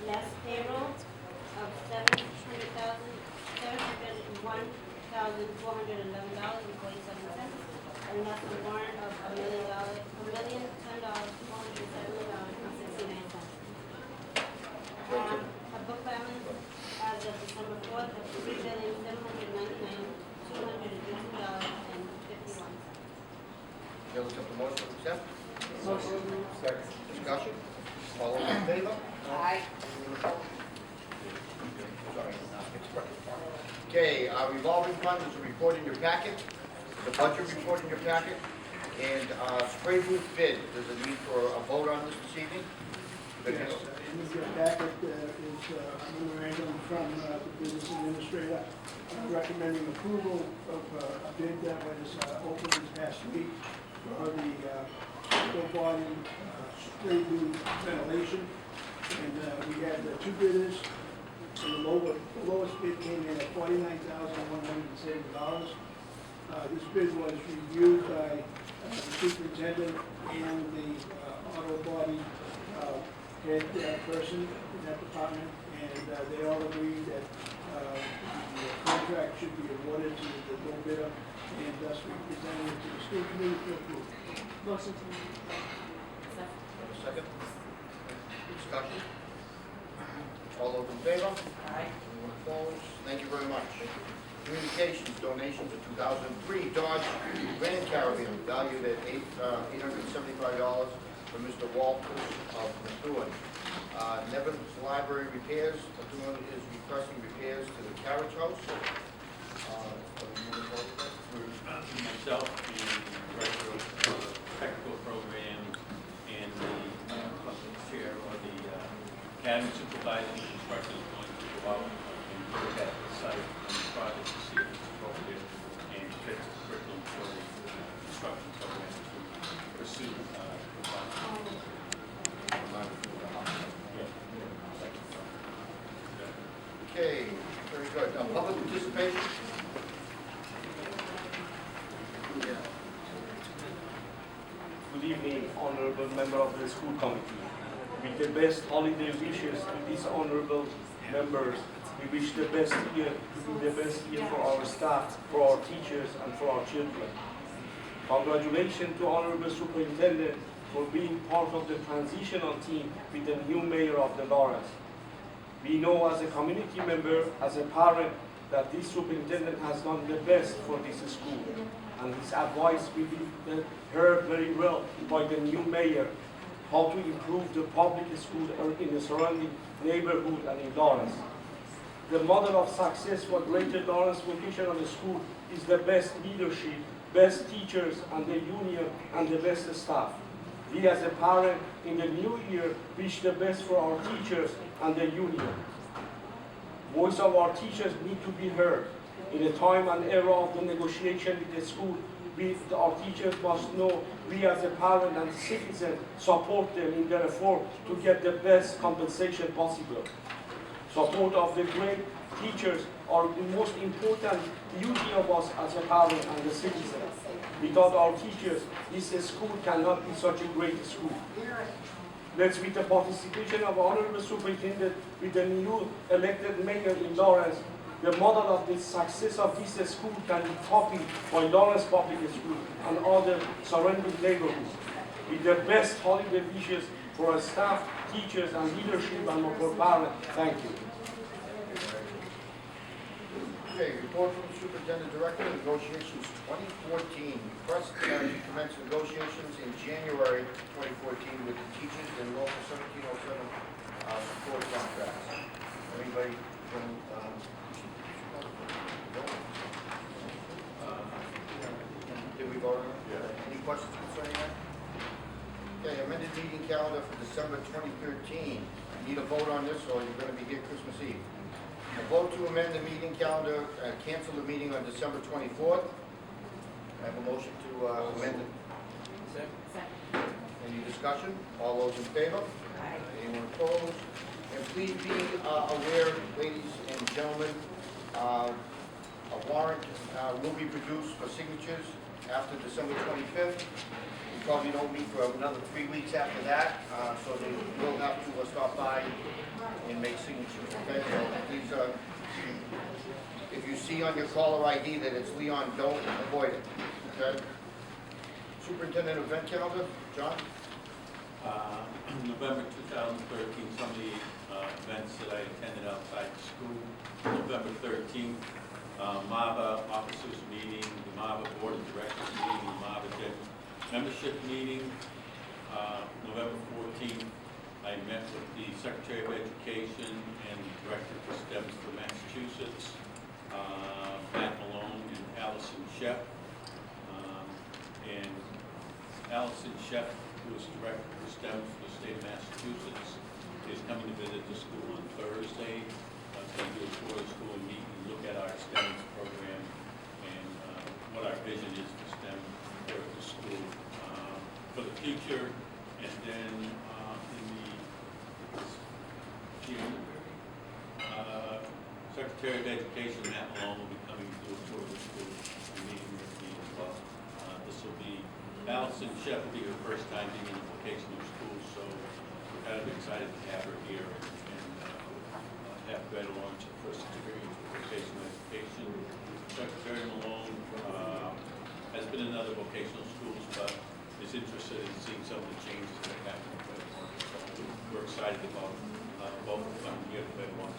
less payroll of $701,411.47, and less a warrant of $1,010,470.69. A book balance as of December 4th of $3,799,282.51. Chair will accept the motion to accept. Motion. Second. Discussion? All those in favor? Aye. Sorry. Okay, revolving fund is a report in your packet, the budget report in your packet, and spray booth bid. There's a need for a vote on this evening. Yes, in your packet is a memorandum from the business administrator recommending approval of a bid that was opened this past week for the full volume spray booth ventilation. And we had two bidders. And the lowest bid came in at $49,170. This bid was reviewed by the superintendent and the auto body head person in that department, and they all agreed that the contract should be awarded to the low bidder, and thus we presented it to the school committee for approval. Motion to Second. Discussion? All those in favor? Aye. Anyone opposed? Thank you very much. Communications, donations of 2003 Dodge Grand Caravan valued at $875 for Mr. Walters of Methuen. Nevins Library repairs, Methuen is requesting repairs to the carriage house. Myself, the director of technical programs, and the chair or the academy supervisor and instructor is going to go out and look at the site and the project to see if it's appropriate and fits the curriculum for the instruction program to pursue. Okay, very good. Public participation? Good evening, honorable member of the school committee. With the best holiday wishes to these honorable members, we wish the best year to be the best year for our staff, for our teachers, and for our children. Congratulations to honorable superintendent for being part of the transitional team with the new mayor of the Lawrence. We know as a community member, as a parent, that this superintendent has done the best for this school, and his advice will be heard very well by the new mayor, how to improve the public school in the surrounding neighborhood and in Lawrence. The model of success for Greater Lawrence Vocational School is the best leadership, best teachers and the union, and the best staff. We as a parent in the new year wish the best for our teachers and the union. Voice of our teachers need to be heard. In a time and era of the negotiation with the school, our teachers must know we as a parent and citizen support them in their effort to get the best compensation possible. Support of the great teachers are the most important duty of us as a parent and a citizen. Without our teachers, this school cannot be such a great school. Let's, with the participation of Honorable Superintendent, with the new elected mayor in Lawrence, the model of the success of this school can be copied by Lawrence Public School and other surrounding neighborhoods. With the best holiday wishes for our staff, teachers, and leadership, and for parents. Thank you. Okay, report from the superintendent director, negotiations 2014. Request to commence negotiations in January 2014 with the teachers in local 1707 support contracts. Anybody from, did we vote on it? Yeah. Any questions concerning that? Okay, amended meeting calendar for December 2013. Need a vote on this, or you're going to be here Christmas Eve? A vote to amend the meeting calendar, cancel the meeting on December 24th. I have a motion to amend it. Any discussion? All those in favor? Aye. Anyone opposed? And please be aware, ladies and gentlemen, a warrant will be produced for signatures after December 25th. We probably don't meet for another 3 weeks after that, so they will have to stop by and make signatures, okay? So please, if you see on your caller ID that it's Leon, don't avoid it, okay? Superintendent event calendar, John? November 2013, some of the events that I attended outside the school. November 13th, MAVA officers meeting, the MAVA board of directors meeting, the MAVA membership meeting. November 14th, I met with the Secretary of Education and the Director for STEMS for Massachusetts, Matt Malone and Allison Sheff. And Allison Sheff, who is Director for STEMS for the state of Massachusetts, is coming to visit the school on Thursday. To do a tour of the school and meet and look at our STEMS program and what our vision is for STEM for the school for the future. And then Secretary of Education, Matt Malone, will be coming to do a tour of the school and meeting with me as well. This will be, Allison Sheff will be her first time being in a vocational school, so we're kind of excited to have her here and have read along to the first experience with vocational education. Secretary Malone has been in other vocational schools, but is interested in seeing some of the changes that are happening. So we're excited about both of them here at Fed One.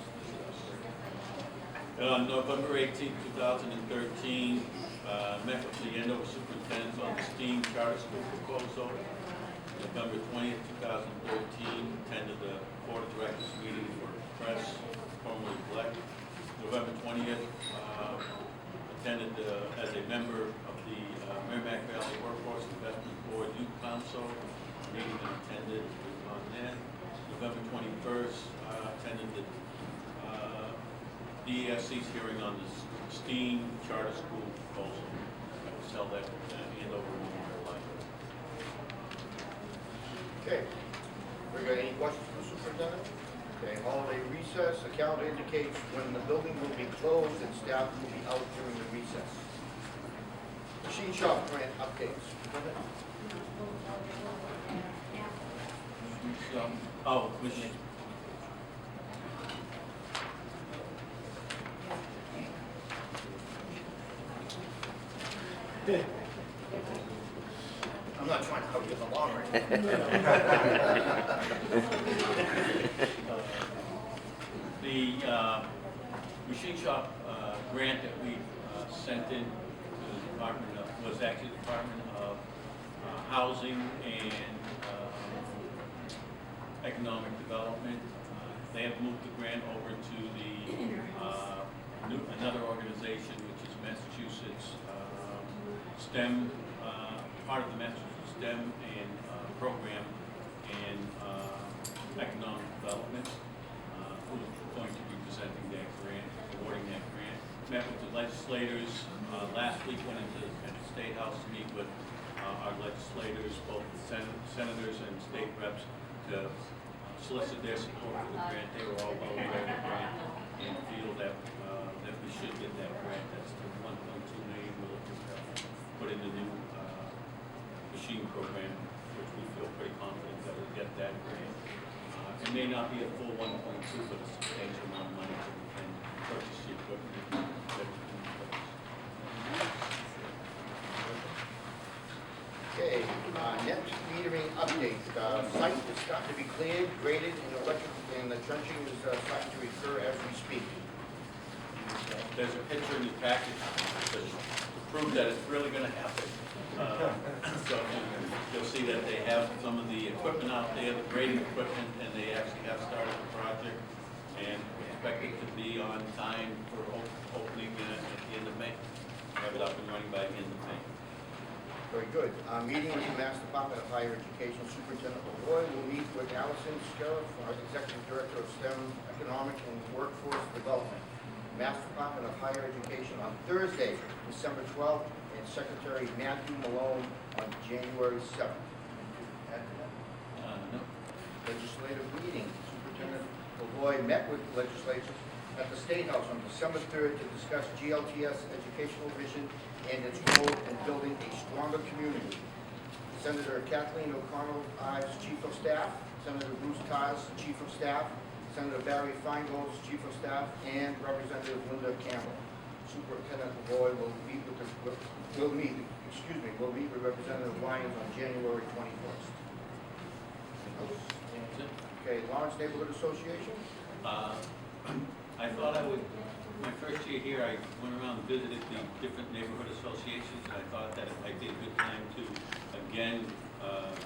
And on November 18, 2013, met with the Andover superintendents on the STEAM charter school proposal. November 20th, 2013, attended the board of directors meeting for press, formerly elect. November 20th, attended as a member of the Merrimack Valley Workforce Investment Board Youth Council, meeting and attended on that. November 21st, attended the DESC's hearing on the STEAM charter school proposal that was held at Andover Memorial Library. Okay. We got any questions for the superintendent? Okay, holiday recess, the calendar indicates when the building will be closed and staff will be out during the recess. Machine shop grant updates. Oh, machine. I'm not trying to help you along right now. The machine shop grant that we sent in to the Department of, was actually the Department of Housing and Economic Development. They have moved the grant over to the another organization, which is Massachusetts STEM, part of the Massachusetts STEM and program and economic development, who's going to be presenting that grant, awarding that grant. Met with the legislators last week, went into the State House to meet with our legislators, both senators and state reps, to solicit their support for the grant. They were all well aware of the grant and feel that that we should get that grant. That's the $1.2 million we're looking to put in the new machine program, which we feel pretty confident that we'll get that grant. It may not be a full 1.2, but a substantial amount of money so we can purchase the equipment that we can place. Okay, next metering update. Site is starting to be cleared, graded, and the trenching is starting to occur as we speak. There's a picture in the package to prove that it's really going to happen. So you'll see that they have some of the equipment out there, the grading equipment, and they actually have started the project and expect it to be on time for opening at the end of May. Have it up and running by the end of May. Very good. Meeting with the Mass Department of Higher Education Superintendent LaVoy will meet with Allison Sheriff, our Executive Director of STEM, Economic and Workforce Development, Mass Department of Higher Education on Thursday, December 12th, and Secretary Matthew Malone on January 7th. Add to that. No. Legislative meeting. Superintendent LaVoy met with legislators at the State House on December 3rd to discuss GLTS educational vision and its role in building a stronger community. Senator Kathleen O'Connell, Ives, Chief of Staff, Senator Bruce Tars, Chief of Staff, Senator Barry Feingold, Chief of Staff, and Representative Linda Campbell. Superintendent LaVoy will meet with Representative Lyons on January 21st. Okay, Lawrence Neighborhood Association? I thought I would, my first year here, I went around and visited the different neighborhood associations, and I thought that it might be a good time to, again,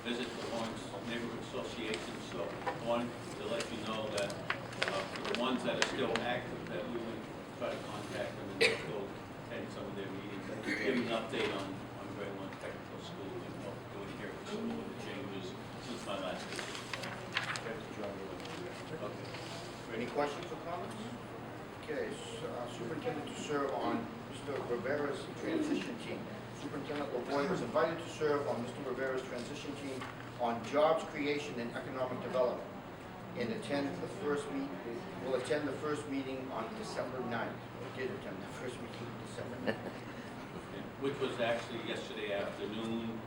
visit the Lawrence Neighborhood Association. So I wanted to let you know that for the ones that are still active, that we would try to contact them and go attend some of their meetings, and give them an update on Grade 1 Technical School and what we're doing here at the school, and the changes since my last visit. Okay. Any questions or comments? Okay, Superintendent to serve on Mr. Rivera's transition team. Superintendent LaVoy was invited to serve on Mr. Rivera's transition team on jobs creation and economic development, and will attend the first meeting on December 9th. Or did attend the first meeting on December 9th. Which was actually yesterday afternoon,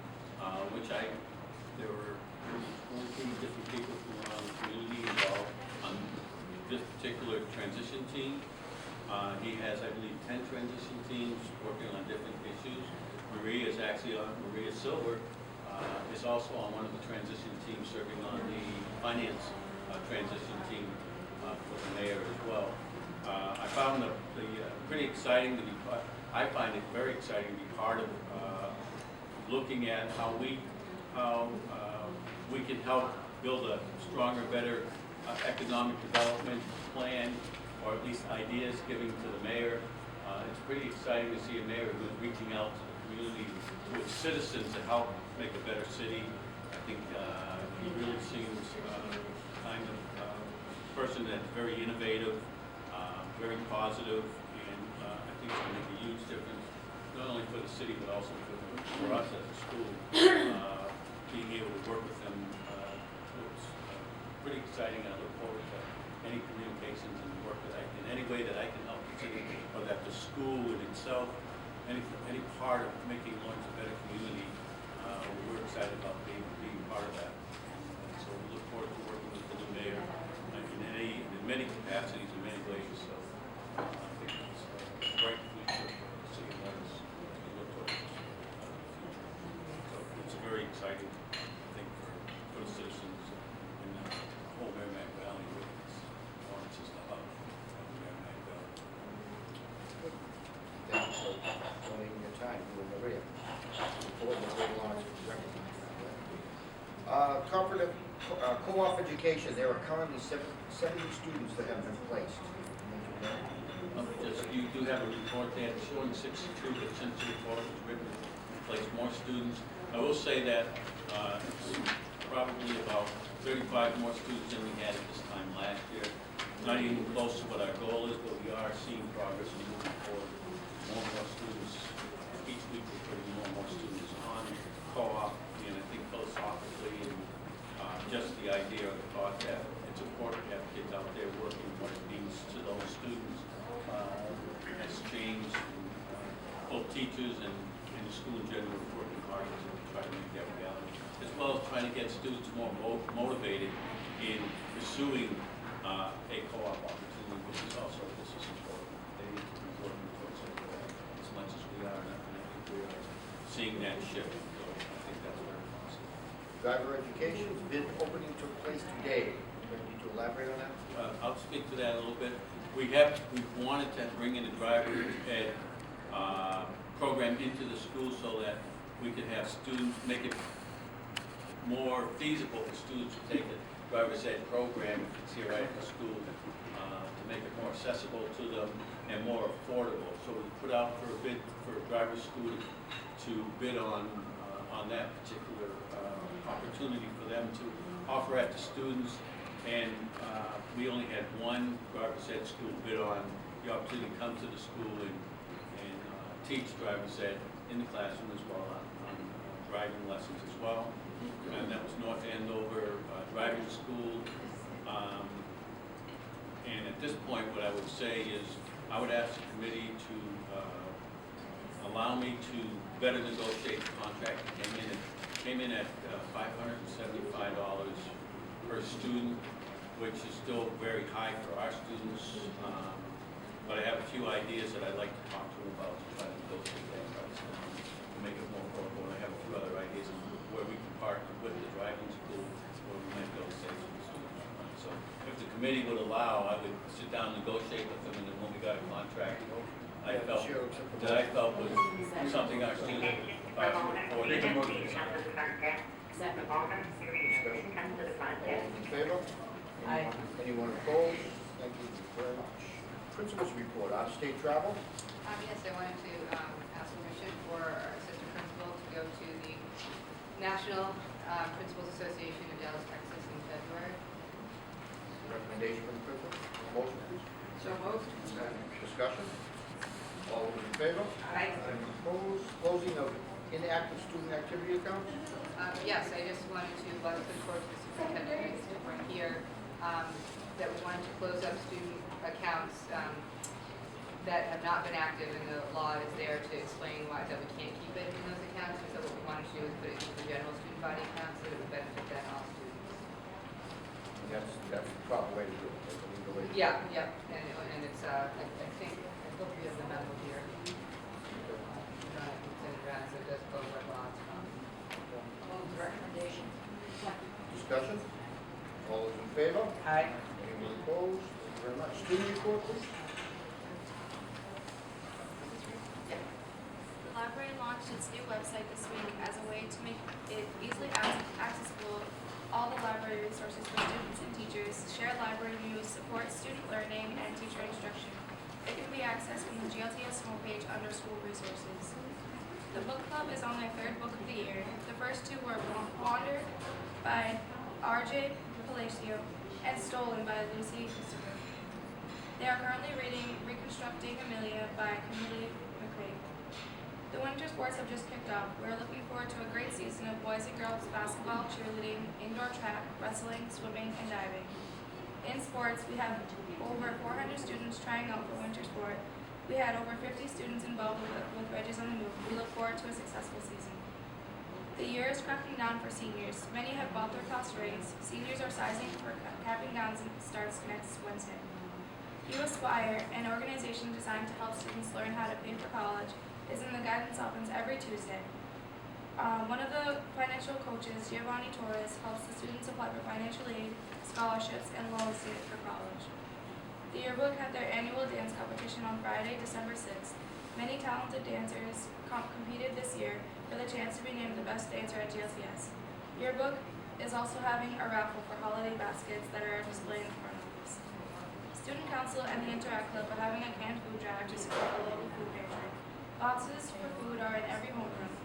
there were 14 different people from around the community involved on this particular transition team. He has, I believe, 10 transition teams working on different issues. Maria Silver is also on one of the transition teams serving on the finance transition team for the mayor as well. I found pretty exciting to be part. I find it very exciting to be part of looking at how we can help build a stronger, better economic development plan, or at least ideas giving to the mayor. It's pretty exciting to see a mayor who's reaching out to the community, to its citizens, to help make a better city. I think he really seems kind of person that's very innovative, very positive, and I think it's going to make a huge difference, not only for the city, but also for us as a school. Being able to work with them was pretty exciting, and I look forward to any communications and work that I can, any way that I can help the city, or that the school in itself, any part of making Lawrence a better community. We're excited about being part of that. And so we look forward to working with the new mayor in many capacities, in many ways. So I think it's a bright future for the city of Lawrence as we look towards the future. So it's very exciting, I think, for the citizens in the whole Merrimack Valley. Lawrence is the hub of the Merrimack Valley. Thank you for donating your time, you and Maria. Important that Great Lawrence is recognized. Cooperative co-op education, there are currently 70 students that have been placed. You do have a report there showing 62, but since the report was written, we placed more students. I will say that it's probably about 35 more students than we had at this time last year. Not even close to what our goal is, but we are seeing progress and moving forward. More and more students, each week we're putting more and more students on co-op, and I think philosophically and just the idea or the thought that it's important to have kids out there working, what it means to those students has changed. Both teachers and the school in general are working hard to try to make that reality, as well as trying to get students more motivated in pursuing a co-op opportunity, which is also this is important. They need to be working towards it as much as we are, and I think we are seeing that shift. So I think that's very positive. Driver education's bid opening took place today. Do you need to elaborate on that? I'll speak to that a little bit. We wanted to bring in a driver ed program into the school so that we could have students, make it more feasible for students to take the driver's ed program if it's here right at the school, to make it more accessible to them and more affordable. So we put out for a bid for a driver's school to bid on that particular opportunity for them to offer at the students. And we only had one driver's ed school bid on the opportunity to come to the school and teach driver's ed in the classroom as well on driving lessons as well. And that was North Andover Driving School. And at At this point, what I would say is, I would ask the committee to allow me to better negotiate the contract. It came in at $575 per student, which is still very high for our students. But I have a few ideas that I'd like to talk to them about to try to negotiate that price down, to make it more affordable. And I have a few other ideas of where we can partner with the driving school, where we might go save some students. So if the committee would allow, I would sit down and negotiate with them, and then when we got a contract, I felt was something our students would afford. Discussion? Second. All in favor? Aye. Anyone opposed? Thank you very much. Principal's report, out-of-state travel? Yes, I wanted to ask permission for our assistant principal to go to the National Principals Association in Dallas, Texas in February. Recommendation from the principal? Motion, please. So moved. Discussion? All those in favor? Aye. Anyone opposed? Closing of inactive student activity accounts? Yes, I just wanted to put forward to the superintendent to bring here that we wanted to close up student accounts that have not been active, and the law is there to explain why that we can't keep it in those accounts. And so what we wanted to do is put it into the general student body account so that it would benefit then all students. And that's the proper way to do it, that's the legal way to do it. Yeah, and it's I think I hope you have the memo here. It's in advance, it does close our lots. Recommendation. Discussion? All those in favor? Aye. Anyone opposed? Thank you very much. Student report, please. The library launched its new website this week as a way to make it easily accessible. All the library resources for students and teachers, share library news, support student learning, and teacher instruction. It can be accessed from the GLTS homepage under school resources. The book club is on their third book of the year. The first two were Wander by R.J. Palacio and Stolen by Lucy Christopher. They are currently reading Reconstructing Amelia by Camille McCrae. The winter sports have just kicked off. We're looking forward to a great season of boys and girls basketball, cheerleading, indoor track, wrestling, swimming, and diving. In sports, we have over 400 students trying out for winter sport. We had over 50 students involved with Wedges on the Move. We look forward to a successful season. The year is cracking down for seniors. Many have bought their cost rates. Seniors are sizing for capping downs and starts next Wednesday. U Aspire, an organization designed to help students learn how to pay for college, is in the guidance office every Tuesday. One of the financial coaches, Giovanni Torres, helps the students apply for financial aid, scholarships, and loans for college. The yearbook had their annual dance competition on Friday, December 6th. Many talented dancers competed this year for the chance to be named the best dancer at GLTS. Yearbook is also having a raffle for holiday baskets that are displayed in front of us. Student Council and the Interact Club are having a canned food drive to support the local food pantry. Boxes for food are in every homeroom.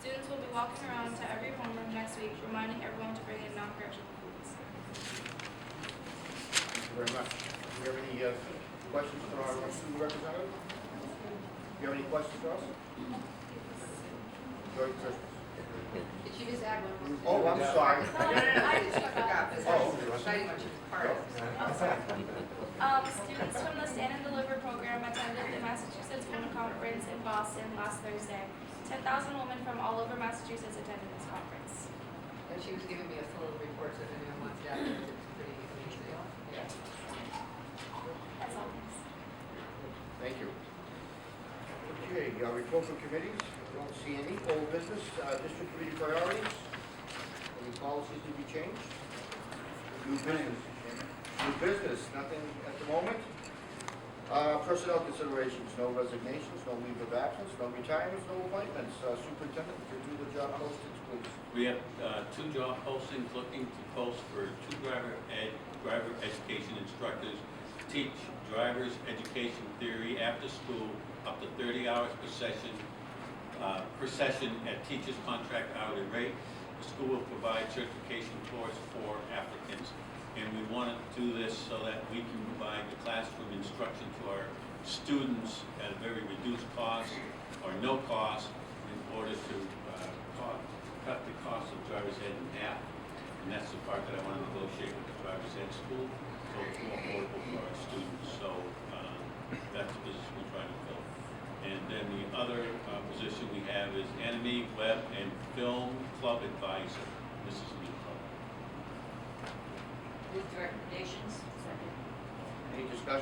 Students will be walking around to every homeroom next week, reminding everyone to bring in non-perishable foods. Thank you very much. Do you have any questions for our student representative? Do you have any questions for us? Joy Christmas. Did you just add one more thing? Oh, I'm sorry. I just forgot, but Oh, that's exciting much of part of this. Students from the Stand and Deliver program attended the Massachusetts Women Conference in Boston last Thursday. 10,000 women from all over Massachusetts attended this conference. And she was giving me a full report, so if anyone wants that, it's pretty amazing. Yeah. That's all. Thank you. Okay, report from committees. I don't see any. Old business, district committee priorities. Any policies to be changed? New business. New business, nothing at the moment. Personnel considerations, no resignations, no leave of absence, no retirements, no appointments. Superintendent, review the job postings, please. We have 2 job postings looking to post for 2 driver education instructors to teach driver's education theory after school up to 30 hours per session at teachers' contract hourly rate. The school will provide certification course for applicants, and we want to do this so that we can provide the classroom instruction to our students at a very reduced cost or no cost in order to cut the cost of driver's ed in half. And that's the part that I want to negotiate with the driver's ed school, so it's more affordable for our students. Club Advisor, Mrs. Miko. Move the recommendations. Second. Any discussion?